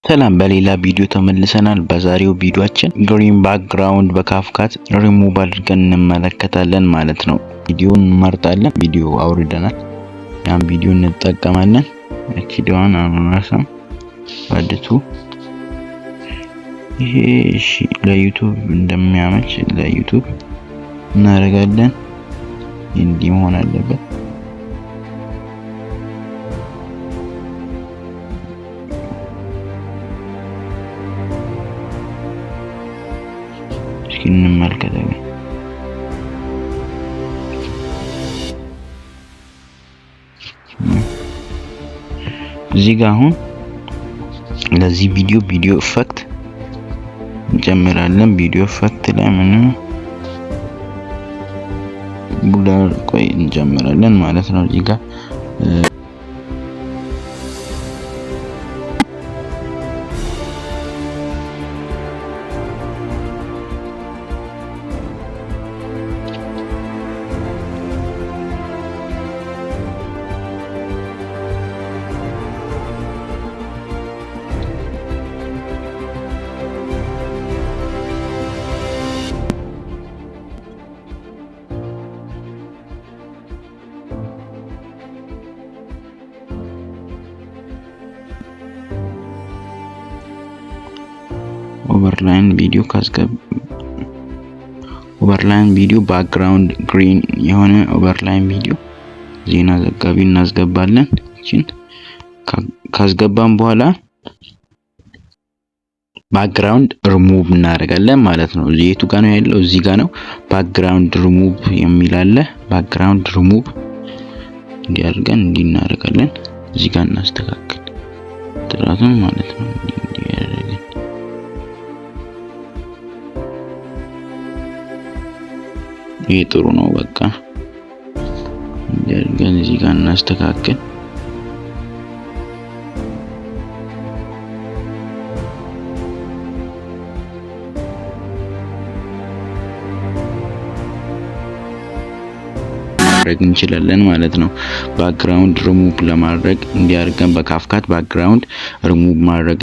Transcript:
ሰላም በሌላ ቪዲዮ ተመልሰናል። በዛሬው ቪዲዮአችን ግሪን ባክግራውንድ በካፕካት ሪሙቭ አድርገን እንመለከታለን ማለት ነው። ቪዲዮውን እንመርጣለን። ቪዲዮ አውርደናል። ያን ቪዲዮ እንጠቀማለን። ቪዲዮውን አናሳም አድቱ ይሄ እሺ ለዩቲዩብ እንደሚያመች ለዩቲዩብ እናደርጋለን። እንዲህ መሆን አለበት። እንመልከታለን። እዚህ ጋር አሁን ለዚህ ቪዲዮ ኢፌክት እንጨምራለን። ቪዲዮ ኢፌክት ላይ ምን ብለር ቆይ እንጨምራለን ማለት ነው። እዚህ ጋር ኦቨርላይን ቪዲዮ ባክግራውንድ ግሪን የሆነ ኦቨርላይን ቪዲዮ ዜና ዘጋቢ እናስገባለን። እቺን ካስገባን በኋላ ባክግራውንድ ሪሙቭ እናደርጋለን ማለት ነው። የቱ ጋር ነው ያለው? እዚህ ጋር ነው። ባክግራውንድ ሪሙቭ የሚል አለ። ባክግራውንድ ሪሙቭ እንዲያርገን እንዲናደርጋለን። እዚህ ጋር እናስተካክል ጥራቱን ማለት ነው። እንዲያደርገን ይሄ ጥሩ ነው። በቃ እንዲያርገን እዚህ ጋር እናስተካክል። ማድረግ እንችላለን ማለት ነው። ባክግራውንድ ሪሙቭ ለማድረግ እንዲያርገን በካፕካት ባክግራውንድ ሪሙቭ ማድረግ